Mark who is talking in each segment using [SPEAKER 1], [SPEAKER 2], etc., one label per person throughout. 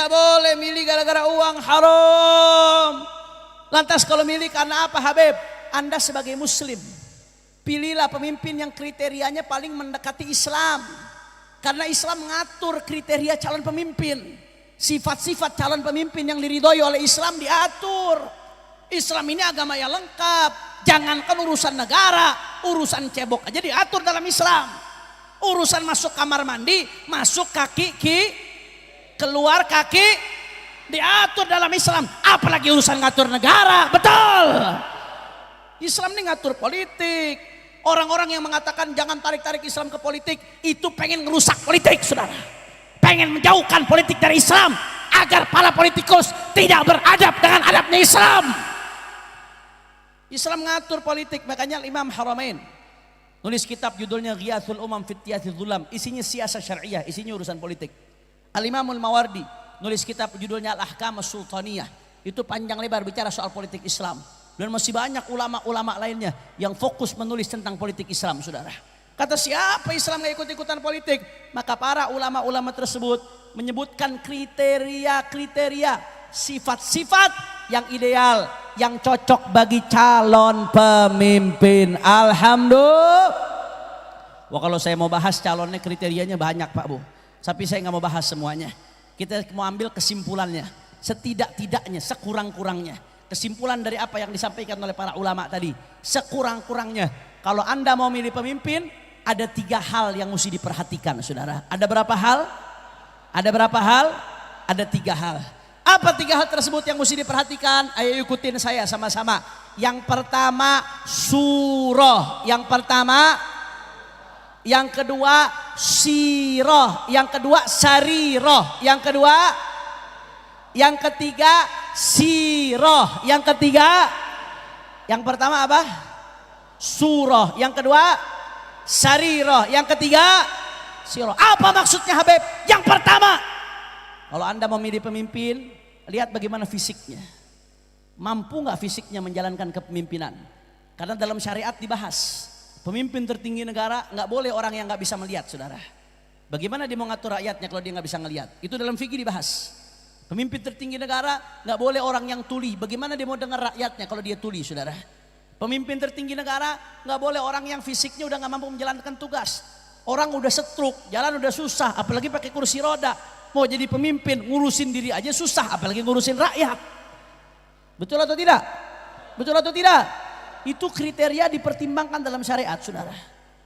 [SPEAKER 1] nggak boleh milih gara-gara uang haram. Lantas kalau milih karena apa Habib? Anda sebagai muslim, pilihlah pemimpin yang kriterianya paling mendekati Islam. Karena Islam mengatur kriteria calon pemimpin. Sifat-sifat calon pemimpin yang diridhoi oleh Islam diatur. Islam ini agama yang lengkap. Jangankan urusan negara, urusan cebok aja diatur dalam Islam. Urusan masuk kamar mandi, masuk kaki keluar kaki diatur dalam Islam. Apalagi urusan ngatur negara, betul. Islam ini ngatur politik. Orang-orang yang mengatakan jangan tarik-tarik Islam ke politik, itu pengen ngerusak politik, saudara. Pengen menjauhkan politik dari Islam agar para politikus tidak beradab dengan adabnya Islam. Islam ngatur politik, makanya Imam Haramain nulis kitab judulnya Ghiyathul Umam Fit Tiyathil Zulam, isinya siasah syariah, isinya urusan politik. Al-Imamul Mawardi nulis kitab judulnya Al-Ahkam As-Sultaniyah, itu panjang lebar bicara soal politik Islam. Dan masih banyak ulama-ulama lainnya yang fokus menulis tentang politik Islam, saudara. Kata siapa Islam gak ikut-ikutan politik? Maka para ulama-ulama tersebut menyebutkan kriteria-kriteria, sifat-sifat yang ideal, yang cocok bagi calon pemimpin. Alhamdulillah. Wah, kalau saya mau bahas calonnya kriterianya banyak Pak Bu, tapi saya nggak mau bahas semuanya. Kita mau ambil kesimpulannya, setidak-tidaknya, sekurang-kurangnya. Kesimpulan dari apa yang disampaikan oleh para ulama tadi, sekurang-kurangnya kalau Anda mau milih pemimpin, ada 3 hal yang mesti diperhatikan, saudara. Ada berapa hal? Ada berapa hal? Ada 3 hal. Apa 3 hal tersebut yang mesti diperhatikan? Ayo ikutin saya sama-sama. Yang pertama surah, yang pertama, yang kedua sirah, yang kedua sarirah, yang kedua, yang ketiga sirah, yang ketiga, yang pertama apa? Surah, yang kedua sarirah, yang ketiga sirah. Apa maksudnya Habib? Yang pertama, kalau Anda memilih pemimpin, lihat bagaimana fisiknya. Mampu nggak fisiknya menjalankan kepemimpinan? Karena dalam syariat dibahas, pemimpin tertinggi negara nggak boleh orang yang nggak bisa melihat, saudara. Bagaimana dia mau ngatur rakyatnya kalau dia nggak bisa ngelihat? Itu dalam fikih dibahas. Pemimpin tertinggi negara nggak boleh orang yang tuli. Bagaimana dia mau dengar rakyatnya kalau dia tuli, saudara? Pemimpin tertinggi negara nggak boleh orang yang fisiknya udah nggak mampu menjalankan tugas. Orang udah stroke, jalan udah susah, apalagi pakai kursi roda. Mau jadi pemimpin ngurusin diri aja susah, apalagi ngurusin rakyat. Betul atau tidak? Betul atau tidak? Itu kriteria dipertimbangkan dalam syariat, saudara.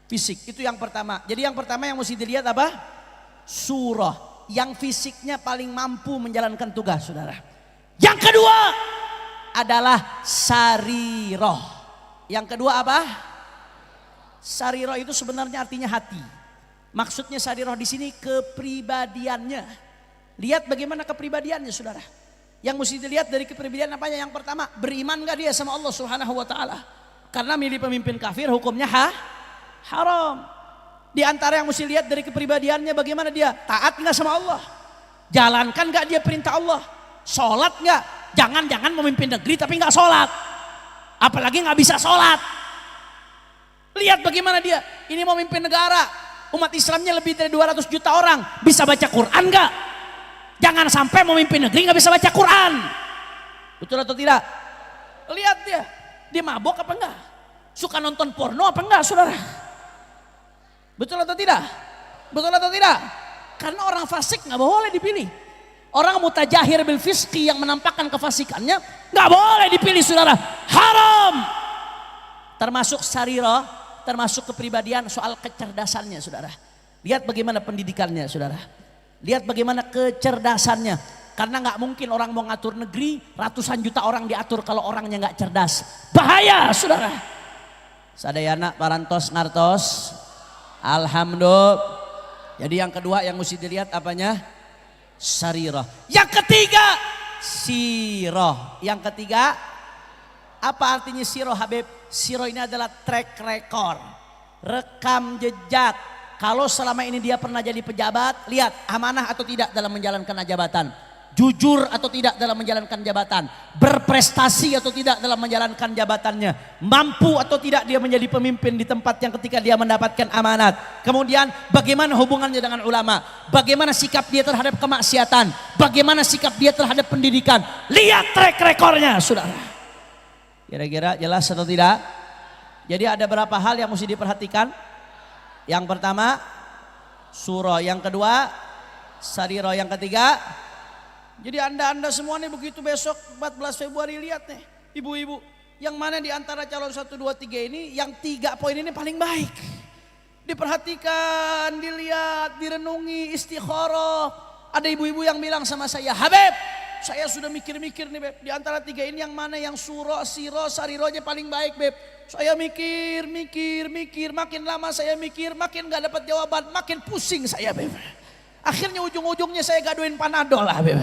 [SPEAKER 1] Fisik itu yang pertama. Jadi yang pertama yang mesti dilihat apa? Surah. Yang fisiknya paling mampu menjalankan tugas, saudara. Yang kedua adalah sarirah. Yang kedua apa? Sarirah itu sebenarnya artinya hati. Maksudnya sarirah di sini kepribadiannya. Lihat bagaimana kepribadiannya, saudara. Yang mesti dilihat dari kepribadian apanya? Yang pertama, beriman gak dia sama Allah Subhanahu wa taala? Karena milih pemimpin kafir hukumnya haram. Di antara yang mesti lihat dari kepribadiannya, bagaimana dia taat nggak sama Allah, jalankan nggak dia perintah Allah, sholat nggak, jangan memimpin negeri tapi nggak sholat, apalagi nggak bisa sholat. Lihat bagaimana dia, ini mau memimpin negara, umat Islamnya lebih dari 200 juta orang, bisa baca Quran nggak? Jangan sampai memimpin negeri nggak bisa baca Quran. Betul atau tidak? Lihat dia mabok apa enggak, suka nonton porno apa enggak, saudara? Betul atau tidak? Betul atau tidak? Karena orang fasik nggak boleh dipilih. Orang mutajahir bil fisqi yang menampakkan kefasikannya nggak boleh dipilih, saudara. Haram. Termasuk sarirah, termasuk kepribadian, soal kecerdasannya, saudara. Lihat bagaimana pendidikannya, saudara. Lihat bagaimana kecerdasannya. Karena nggak mungkin orang mau ngatur negeri, ratusan juta orang diatur kalau orangnya nggak cerdas. Bahaya, saudara. Sadayana parantos ngartos. Alhamdulillah. Jadi yang kedua yang mesti dilihat apanya? Sarirah. Yang ketiga sirah. Yang ketiga apa artinya sirah, Habib? Sirah ini adalah track record, rekam jejak. Kalau selama ini dia pernah jadi pejabat, lihat amanah atau tidak dalam menjalankan jabatan. jujur atau tidak dalam menjalankan jabatan, berprestasi atau tidak dalam menjalankan jabatannya, mampu atau tidak dia menjadi pemimpin di tempat yang ketika dia mendapatkan amanat. Kemudian bagaimana hubungannya dengan ulama, bagaimana sikap dia terhadap kemaksiatan, bagaimana sikap dia terhadap pendidikan. Lihat track recordnya saudara. Kira-kira jelas atau tidak? Jadi ada berapa hal yang mesti diperhatikan? Yang pertama surah, yang kedua sariro, yang ketiga. Jadi anda semua nih begitu besok 14 Februari lihat nih ibu-ibu, yang mana di antara calon 1, 2, 3 ini yang 3 poin ini paling baik. Diperhatikan, dilihat, direnungi, istikharah. Ada ibu-ibu yang bilang sama saya, Habib, saya sudah mikir-mikir nih Beb, di antara 3 ini yang mana yang surah, siro, sarironya paling baik Beb. Saya mikir, makin lama saya mikir, makin gak dapat jawaban, makin pusing saya Beb. Akhirnya ujung-ujungnya saya gaduin Panadol lah Beb.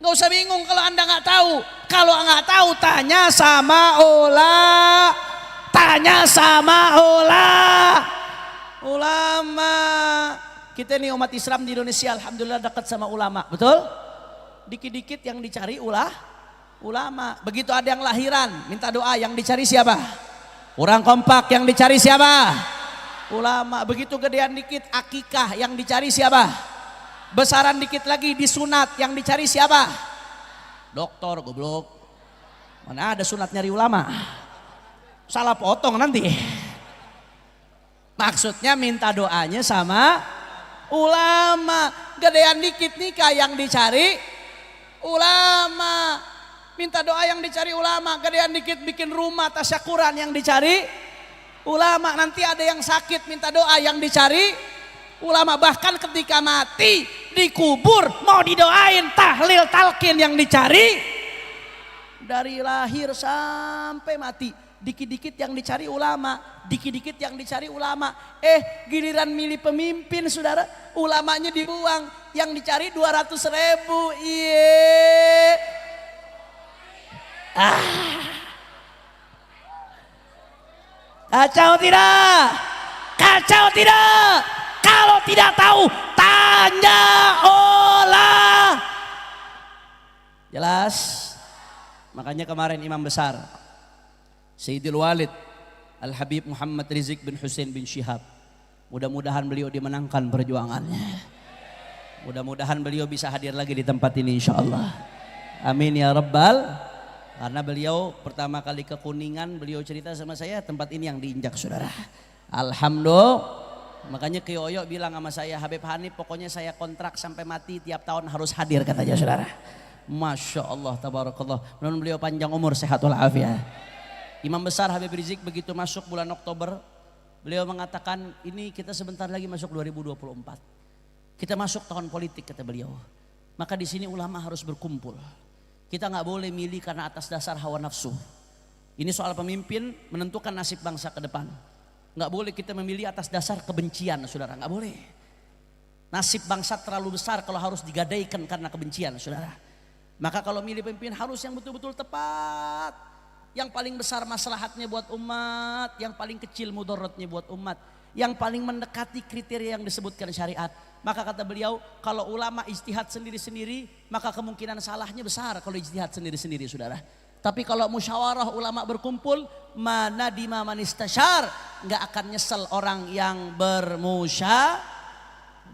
[SPEAKER 1] Gak usah bingung kalau anda gak tahu. Kalau gak tahu tanya sama ulama. Kita nih umat Islam di Indonesia alhamdulillah dekat sama ulama, betul? Dikit-dikit yang dicari ulama. Begitu ada yang lahiran minta doa, yang dicari siapa? Orang kompak. Yang dicari siapa? Ulama. Begitu gedean dikit akikah, yang dicari siapa? Besaran dikit lagi disunat, yang dicari siapa? Dokter goblok. Mana ada sunat nyari ulama? Salah potong nanti. Maksudnya minta doanya sama ulama. Gedean dikit nikah, yang dicari ulama. Minta doa yang dicari ulama. Gedean dikit bikin rumah tasyakuran, yang dicari ulama. Nanti ada yang sakit minta doa, yang dicari ulama. Bahkan ketika mati dikubur mau didoain tahlil talqin, yang dicari dari lahir sampai mati. Dikit-dikit yang dicari ulama, dikit-dikit yang dicari ulama. Giliran milih pemimpin saudara, ulamanya dibuang, yang dicari 200.000. Kacau tidak? Kacau tidak? Kalau tidak tahu tanya olah. Jelas? Makanya kemarin imam besar Sayyidil Walid Al-Habib Muhammad Rizik bin Hussein bin Syihab, mudah-mudahan beliau dimenangkan perjuangannya. Mudah-mudahan beliau bisa hadir lagi di tempat ini insyaallah. Amin ya rabbal. Karena beliau pertama kali ke Kuningan, beliau cerita sama saya tempat ini yang diinjak saudara. Alhamdulillah. Makanya Ki Oyo bilang sama saya, Habib Hanif pokoknya saya kontrak sampai mati tiap tahun harus hadir katanya saudara. Masya Allah tabarakallah. Mudah-mudahan beliau panjang umur sehat walafiat. Imam besar Habib Rizik begitu masuk bulan Oktober, beliau mengatakan ini kita sebentar lagi masuk 2024. Kita masuk tahun politik kata beliau. Maka di sini ulama harus berkumpul. Kita nggak boleh milih karena atas dasar hawa nafsu. Ini soal pemimpin menentukan nasib bangsa ke depan. Nggak boleh kita memilih atas dasar kebencian saudara, nggak boleh. Nasib bangsa terlalu besar kalau harus digadaikan karena kebencian saudara. Maka kalau milih pemimpin harus yang betul-betul tepat. Yang paling besar maslahatnya buat umat, yang paling kecil mudaratnya buat umat, yang paling mendekati kriteria yang disebutkan syariat. Maka kata beliau, kalau ulama ijtihad sendiri-sendiri, maka kemungkinan salahnya besar kalau ijtihad sendiri-sendiri saudara. Tapi kalau musyawarah ulama berkumpul, mana dima manistasyar, nggak akan nyesel orang yang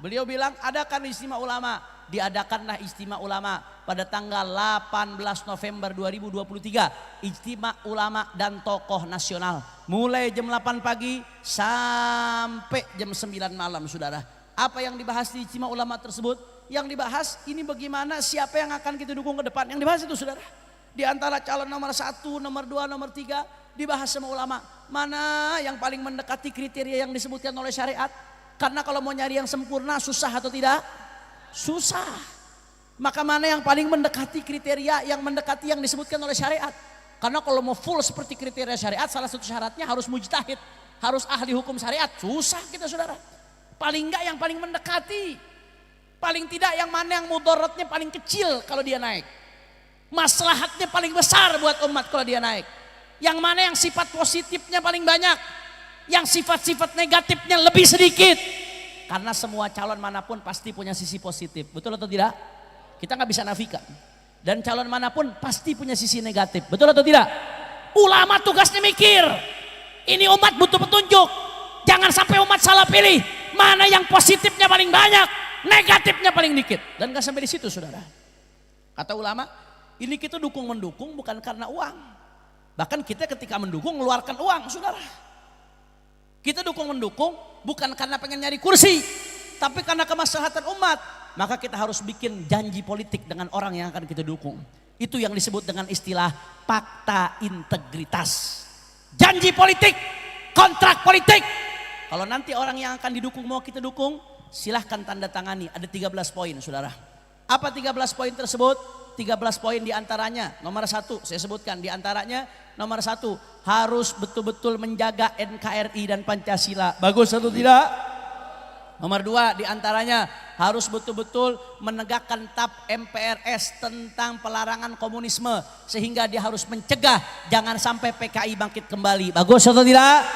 [SPEAKER 1] Beliau bilang adakan istimewa ulama, diadakanlah istimewa ulama pada tanggal 18 November 2023. Istimewa ulama dan tokoh nasional mulai jam 8 pagi sampai jam 9 malam saudara. Apa yang dibahas di istimewa ulama tersebut? Yang dibahas ini bagaimana siapa yang akan kita dukung ke depan. Yang dibahas itu saudara. Di antara calon nomor 1, nomor 2, nomor 3 dibahas sama ulama. Mana yang paling mendekati kriteria yang disebutkan oleh syariat. Karena kalau mau nyari yang sempurna susah atau tidak? Susah. Maka mana yang paling mendekati kriteria yang mendekati yang disebutkan oleh syariat. Karena kalau mau full seperti kriteria syariat, salah satu syaratnya harus mujtahid. Harus ahli hukum syariat. Susah kita saudara. Paling enggak yang paling mendekati. Paling tidak yang mana yang mudaratnya paling kecil kalau dia naik. Maslahatnya paling besar buat umat kalau dia naik. Yang mana yang sifat positifnya paling banyak. Yang sifat-sifat negatifnya lebih sedikit. Karena semua calon manapun pasti punya sisi positif. Betul atau tidak? Kita nggak bisa nafikan. Dan calon manapun pasti punya sisi negatif. Betul atau tidak? Ulama tugasnya mikir. Ini umat butuh petunjuk. Jangan sampai umat salah pilih. Mana yang positifnya paling banyak, negatifnya paling dikit. Dan gak sampai di situ, saudara. Kata ulama, ini kita dukung-mendukung bukan karena uang. Bahkan kita ketika mendukung mengeluarkan uang, saudara. Kita dukung-mendukung bukan karena pengen nyari kursi, tapi karena kemaslahatan umat. Maka kita harus bikin janji politik dengan orang yang akan kita dukung. Itu yang disebut dengan istilah fakta integritas. Janji politik, kontrak politik. Kalau nanti orang yang akan didukung mau kita dukung, silahkan tanda tangani. Ada 13 poin, saudara. Apa 13 poin tersebut? 13 poin diantaranya, nomor 1 saya sebutkan diantaranya, nomor 1 harus betul-betul menjaga NKRI dan Pancasila. Bagus atau tidak? Nomor 2 diantaranya harus betul-betul menegakkan TAP MPRS tentang pelarangan komunisme, sehingga dia harus mencegah jangan sampai PKI bangkit kembali. Bagus atau tidak?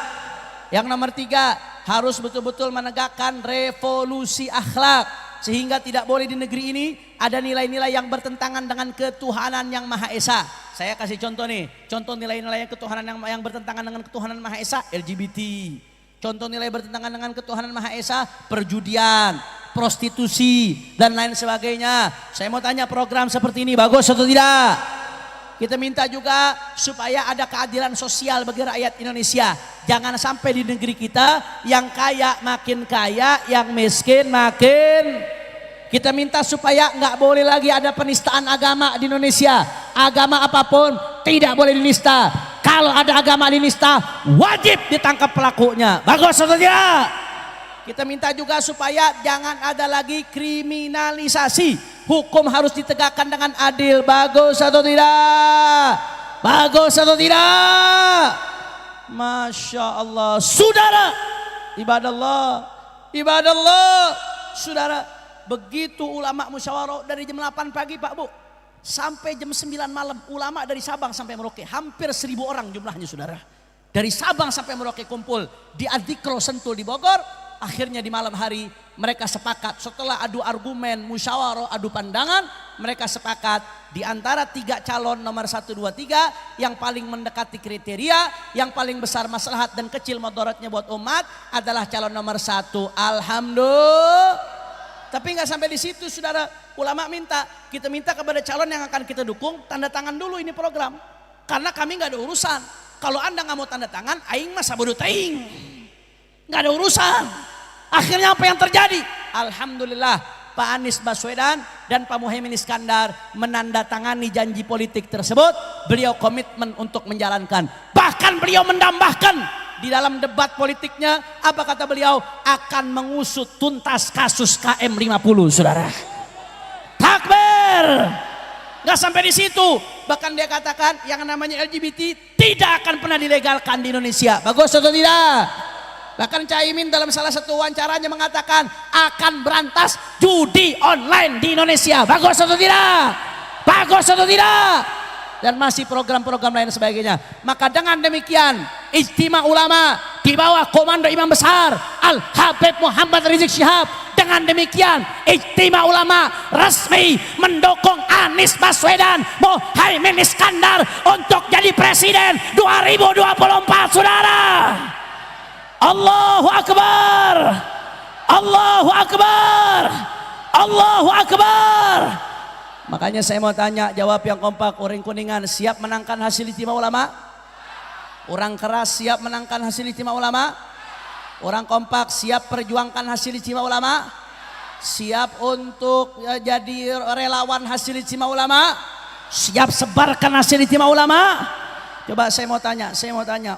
[SPEAKER 1] Yang nomor 3 harus betul-betul menegakkan revolusi akhlak, sehingga tidak boleh di negeri ini ada nilai-nilai yang bertentangan dengan ketuhanan yang Maha Esa. Saya kasih contoh nih, contoh nilai-nilai ketuhanan yang bertentangan dengan ketuhanan Maha Esa, LGBT. Contoh nilai bertentangan dengan ketuhanan Maha Esa, perjudian, prostitusi, dan lain sebagainya. Saya mau tanya, program seperti ini bagus atau tidak? Kita minta juga supaya ada keadilan sosial bagi rakyat Indonesia. Jangan sampai di negeri kita yang kaya makin kaya, yang miskin makin. Kita minta supaya nggak boleh lagi ada penistaan agama di Indonesia. Agama apapun tidak boleh dinista. Kalau ada agama dinista, wajib ditangkap pelakunya. Bagus atau tidak? Kita minta juga supaya jangan ada lagi kriminalisasi. Hukum harus ditegakkan dengan adil. Bagus atau tidak? Bagus atau tidak? Masya Allah. Saudara, ibadallah, saudara, begitu ulama musyawarah dari jam 8 pagi Pak Bu sampai jam 9 malam, ulama dari Sabang sampai Merauke, hampir 1.000 orang jumlahnya, saudara. Dari Sabang sampai Merauke kumpul di Adikro Sentul di Bogor. Akhirnya di malam hari mereka sepakat, setelah adu argumen, musyawarah, adu pandangan, mereka sepakat di antara 3 calon nomor 1, 2, 3 yang paling mendekati kriteria, yang paling besar maslahat dan kecil mudaratnya buat umat adalah calon nomor 1. Alhamdulillah. Tapi nggak sampai di situ, saudara. Ulama kita minta kepada calon yang akan kita dukung, tanda tangan dulu ini program. Karena kami nggak ada urusan. Kalau Anda nggak mau tanda tangan, aing mah sabodo teuing. Nggak ada urusan. Akhirnya apa yang terjadi? Alhamdulillah, Pak Anies Baswedan dan Pak Muhaimin Iskandar menandatangani janji politik tersebut. Beliau komitmen untuk menjalankan. Bahkan beliau menambahkan di dalam debat politiknya, apa kata beliau? Akan mengusut tuntas kasus KM50, saudara. Takbir. Nggak sampai di situ, bahkan dia katakan yang namanya LGBT tidak akan pernah dilegalkan di Indonesia. Bagus atau tidak? Bahkan Caimin dalam salah satu wawancaranya mengatakan akan berantas judi online di Indonesia. Bagus atau tidak? Bagus atau tidak? Dan masih program-program lain sebagainya. Maka dengan demikian Ijtima Ulama di bawah komando Imam Besar Al Habib Muhammad Rizik Syihab, dengan demikian Ijtima Ulama resmi mendukung Anies Baswedan Muhaimin Iskandar untuk jadi presiden 2024, saudara. Allahu Akbar, Allahu Akbar, Allahu Akbar. Makanya saya mau tanya, jawab yang kompak. Orang Kuningan siap menangkan hasil Ijtima Ulama? Orang Keras siap menangkan hasil Ijtima Ulama? Orang kompak siap perjuangkan hasil Ijtima Ulama? Siap untuk jadi relawan hasil Ijtima Ulama? Siap sebarkan hasil Ijtima Ulama? Coba saya mau tanya,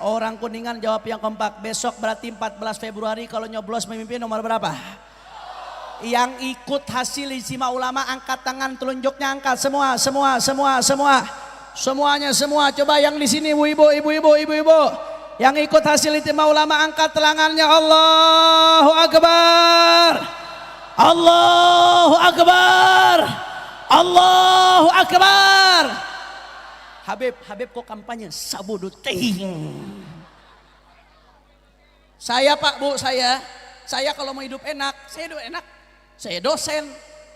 [SPEAKER 1] orang Kuningan jawab yang kompak. Besok berarti 14 Februari kalau nyoblos memimpin nomor berapa? Yang ikut hasil Ijtima Ulama angkat tangan, telunjuknya angkat semua. Semuanya. Coba yang di sini ibu-ibu. Yang ikut hasil Ijtima Ulama angkat tangannya. Allahu Akbar. Allahu Akbar. Allahu Akbar. Habib kok kampanye sabodo teuing. Saya Pak Bu, saya kalau mau hidup enak, saya hidup enak. Saya dosen,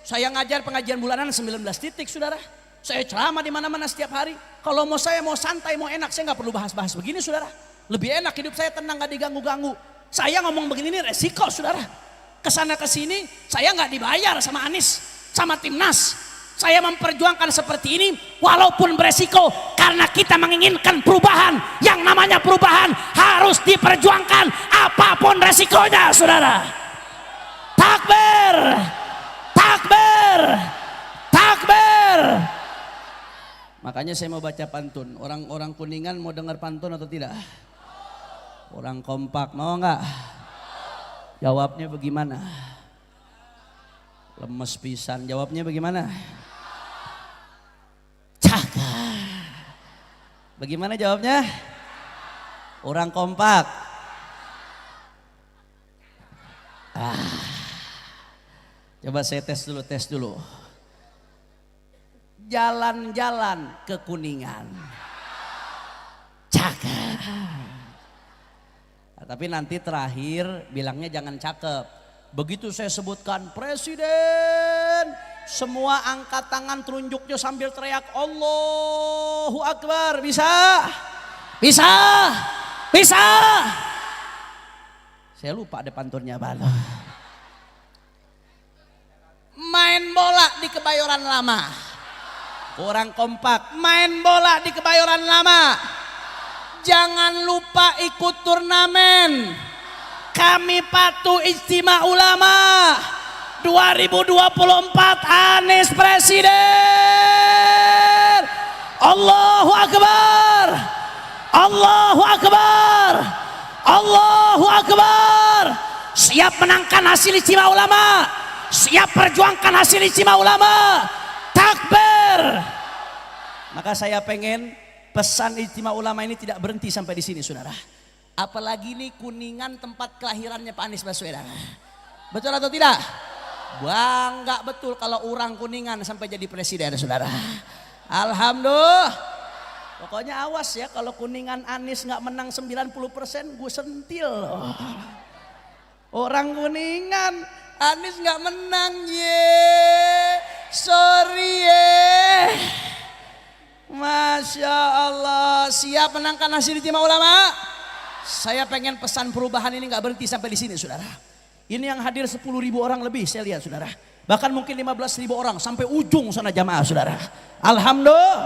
[SPEAKER 1] Saya ngajar pengajian bulanan 19 titik, saudara. Saya ceramah di mana-mana setiap hari. Kalau saya mau santai, mau enak, saya nggak perlu bahas-bahas begini, saudara. Lebih enak hidup saya tenang, nggak diganggu-ganggu. Saya ngomong begini ini resiko, saudara. Kesana kesini, saya nggak dibayar sama Anies, sama Timnas. Saya memperjuangkan seperti ini, walaupun beresiko, karena kita menginginkan perubahan. Yang namanya perubahan harus diperjuangkan, apapun resikonya, saudara. Takbir, takbir, takbir. Makanya saya mau baca pantun. Orang-orang Kuningan mau dengar pantun atau tidak? Orang kompak mau nggak? Jawabnya bagaimana? Lemes pisan. Jawabnya bagaimana? Cakap. Bagaimana jawabnya? Orang kompak. Coba saya tes dulu. Jalan-jalan ke Kuningan. Cakep. Nah, tapi nanti terakhir bilangnya jangan cakep. Begitu saya sebutkan presiden, semua angkat tangan telunjuknya sambil teriak Allahu Akbar. Bisa? Bisa? Bisa? Saya lupa ada pantunnya apa. Main bola di Kebayoran Lama. Orang kompak main bola di Kebayoran Lama. Jangan lupa ikut turnamen. Kami patuh Ijtima Ulama 2024 Anies presiden. Allahu Akbar. Allahu Akbar. Allahu Akbar. Siap menangkan hasil Ijtima Ulama. Siap perjuangkan hasil Ijtima Ulama. Takbir. Maka saya pengen pesan Ijtima Ulama ini tidak berhenti sampai di sini, saudara. Apalagi ini Kuningan tempat kelahirannya Pak Anies Baswedan. Betul atau tidak? Bangga betul kalau orang Kuningan sampai jadi presiden, saudara. Alhamdulillah. Pokoknya awas ya kalau Kuningan Anies nggak menang 90%, gue sentil. Orang Kuningan Anies nggak menang, sorry Masya Allah. Siap menangkan hasil Ijtima Ulama? Saya pengen pesan perubahan ini nggak berhenti sampai di sini, saudara. Ini yang hadir 10.000 orang lebih saya lihat, saudara. Bahkan mungkin 15.000 orang sampai ujung sana jamaah, saudara. Alhamdulillah.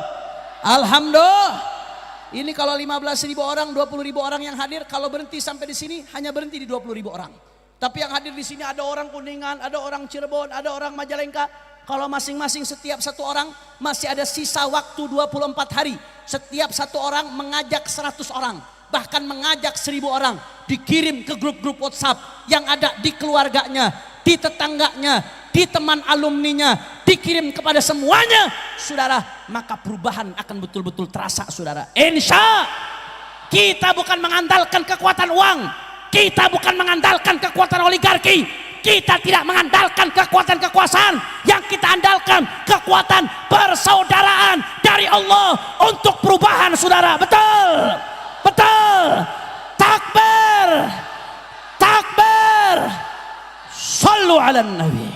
[SPEAKER 1] Alhamdulillah. Ini kalau 15.000 orang, 20.000 orang yang hadir, kalau berhenti sampai di sini hanya berhenti di 20.000 orang. Tapi yang hadir di sini ada orang Kuningan, ada orang Cirebon, ada orang Majalengka. Kalau masing-masing setiap satu orang masih ada sisa waktu 24 hari. Setiap satu orang mengajak 100 orang. Bahkan mengajak 1.000 orang. Dikirim ke grup-grup WhatsApp yang ada di keluarganya, di tetangganya, di teman alumninya. Dikirim kepada semuanya, saudara. Maka perubahan akan betul-betul terasa, saudara. Insya kita bukan mengandalkan kekuatan uang. Kita bukan mengandalkan kekuatan oligarki. Kita tidak mengandalkan kekuatan kekuasaan. Yang kita andalkan kekuatan persaudaraan dari Allah untuk perubahan, saudara. Betul. Betul. Takbir. Takbir. Sallu ala Nabi.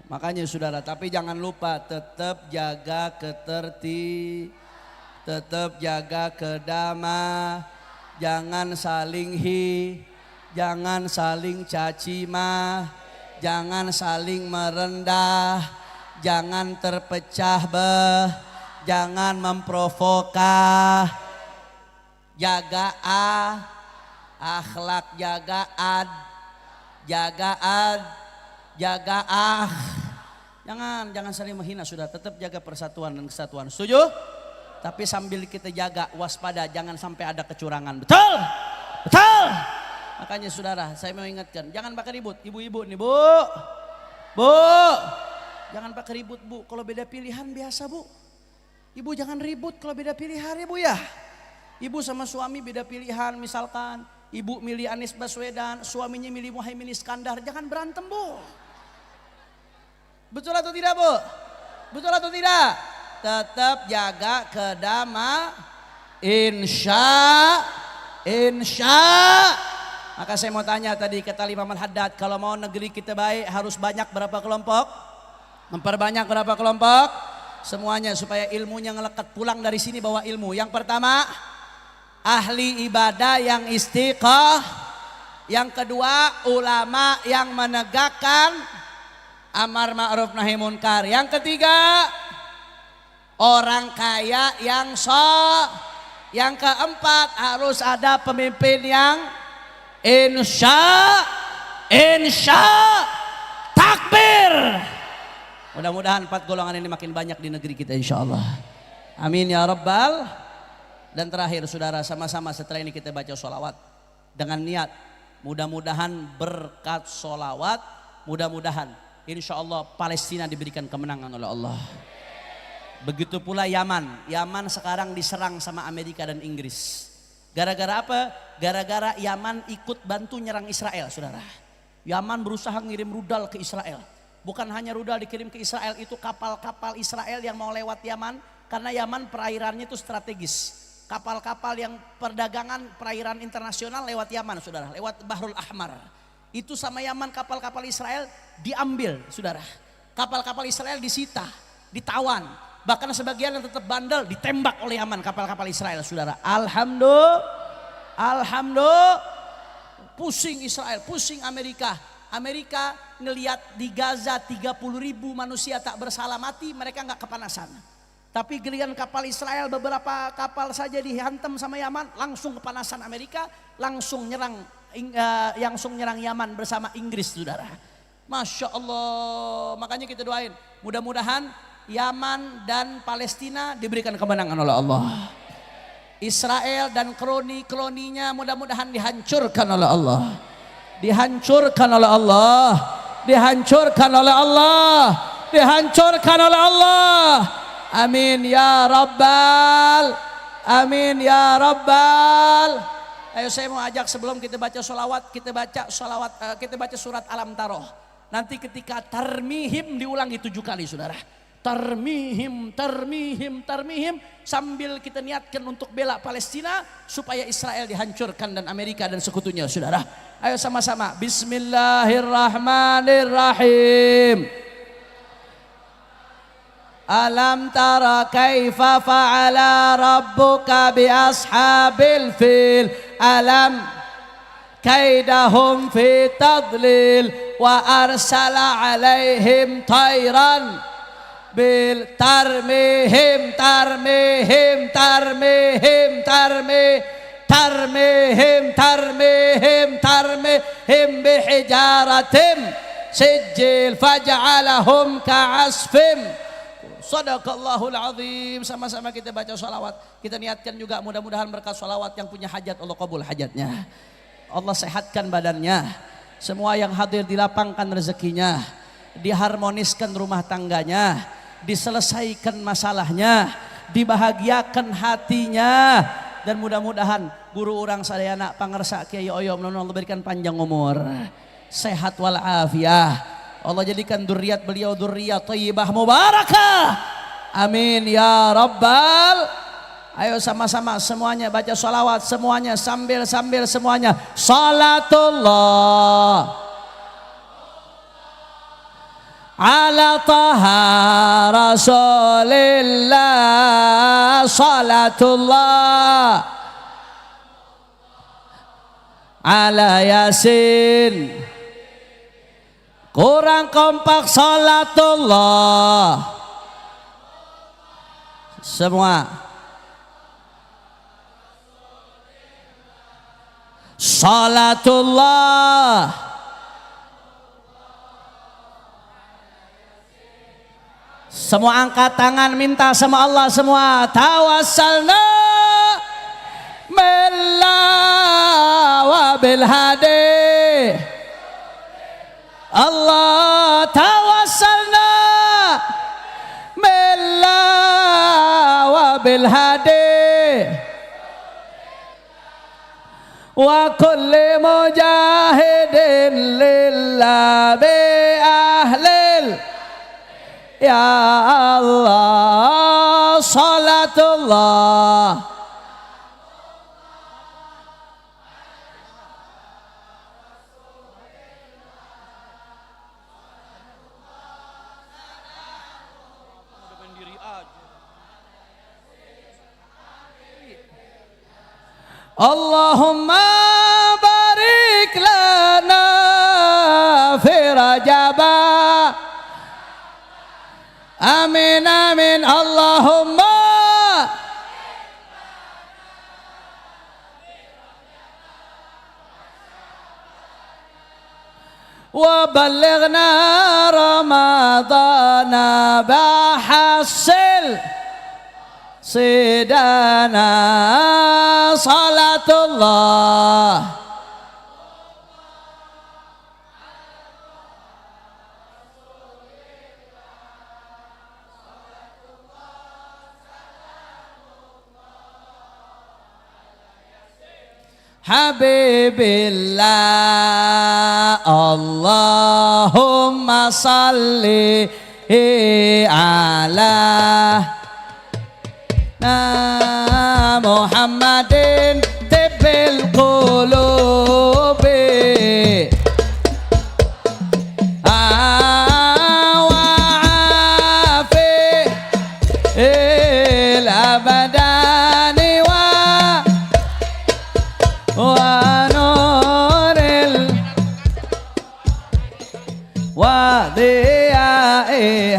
[SPEAKER 1] Makanya saudara, tapi jangan lupa tetap jaga ketertiban, tetap jaga kedamaian. Jangan saling jangan saling caci maki, jangan saling merendah, jangan terpecah belah, jangan memprovokasi. Jaga akhlak, jaga jaga jangan saling menghina, sudah. Tetap jaga persatuan dan kesatuan. Setuju? Tapi sambil kita jaga waspada, jangan sampai ada kecurangan. Betul? Betul? Makanya saudara, saya mau ingatkan, jangan pakai ribut. Ibu-ibu nih, Bu. Bu. Jangan pakai ribut, Bu. Kalau beda pilihan biasa, Bu. Ibu jangan ribut kalau beda pilihan ya, Bu ya. Ibu sama suami beda pilihan, misalkan ibu milih Anies Baswedan, suaminya milih Muhaimin Iskandar, jangan berantem, Bu. Betul atau tidak, Bu? Betul atau tidak? Tetap jaga kedamaian. Insya Maka saya mau tanya tadi kata Imam Al-Haddad, kalau mau negeri kita baik harus banyak berapa kelompok? Memperbanyak berapa kelompok? Semuanya supaya ilmunya ngelekat pulang dari sini bawa ilmu. Yang pertama, ahli ibadah yang istiqah. Yang kedua, ulama yang menegakkan amar ma'ruf nahi munkar. Yang ketiga, orang kaya yang Yang keempat, harus ada pemimpin yang insya takbir. Mudah-mudahan 4 golongan ini makin banyak di negeri kita insya Allah. Amin ya rabbal. Dan terakhir saudara, sama-sama setelah ini kita baca sholawat dengan niat mudah-mudahan berkat sholawat, mudah-mudahan insya Allah Palestina diberikan kemenangan oleh Allah. Begitu pula Yaman. Yaman sekarang diserang sama Amerika dan Inggris. Gara-gara apa? Gara-gara Yaman ikut bantu nyerang Israel, saudara. Yaman berusaha ngirim rudal ke Israel. Bukan hanya rudal dikirim ke Israel, itu kapal-kapal Israel yang mau lewat Yaman. Karena Yaman perairannya itu strategis. Kapal-kapal yang perdagangan perairan internasional lewat Yaman, saudara. Lewat Bahrul Ahmar. Itu sama Yaman kapal-kapal Israel diambil, saudara. Kapal-kapal Israel disita, ditawan. Bahkan sebagian yang tetap bandel ditembak oleh Yaman kapal-kapal Israel, saudara. Alhamdulillah, pusing Israel, pusing Amerika. Amerika ngelihat di Gaza 30.000 manusia tak bersalah mati, mereka nggak kepanasan. Tapi giliran kapal Israel, beberapa kapal saja dihantam sama Yaman, langsung kepanasan Amerika, langsung nyerang Yaman bersama Inggris, saudara. Masya Allah, makanya kita doain mudah-mudahan Yaman dan Palestina diberikan kemenangan oleh Allah. Israel dan kloni-kloninya mudah-mudahan dihancurkan oleh Allah. Dihancurkan oleh Allah. Dihancurkan oleh Allah. Dihancurkan oleh Allah. Amin ya Rabbal. Amin ya Rabbal. Ayo saya mau ajak sebelum kita baca sholawat, kita baca surat Alam-Taroh. Nanti ketika tarmihim diulangi 7 kali, saudara. Tarmihim, tarmihim, tarmihim, sambil kita niatkan untuk bela Palestina supaya Israel dihancurkan dan Amerika dan sekutunya, saudara. Ayo sama-sama. Bismillahirrahmanirrahim. Alam tara kaifa fa'ala rabbuka bi ashabil fil. Alam kaidahum fi tadlil wa arsala alaihim tayran bil tarmihim tarmihim tarmihim tarmihim tarmihim tarmihim bihijaratim sijil faj'alahum ka'asfim. Sadaqallahul azim. Sama-sama kita baca sholawat. Kita niatkan juga mudah-mudahan berkat sholawat yang punya hajat Allah kabul hajatnya. Allah sehatkan badannya. Semua yang hadir dilapangkan rezekinya, diharmoniskan rumah tangganya, diselesaikan masalahnya, dibahagiakan hatinya, dan mudah-mudahan guru orang sadayana pangersa Kiai Oyo Allah berikan panjang umur, sehat walafiat. Allah jadikan dzurriat beliau dzurriat thayyibah mubarakah. Amin ya rabbal. Ayo sama-sama semuanya baca sholawat, semuanya sambil semuanya salatullah ala taha rasulillah, salatullah ala yasin. Kurang kompak, salatullah semua, salatullah semua, angkat tangan minta sama Allah semua. Tawassalna billah wa bil hadi Allah, tawassalna billah wa bil hadi wa kulli mujahidin lillah bi ahlil ya Allah, salatullah Allahumma barik lana fi Rajaba. Amin amin Allahumma wa ballighna Ramadana bahassil sidana salatullah Habibillah Allahumma salli ala Muhammadin tibbil qulubi wa'afi il abadani wa nuril wa diya'i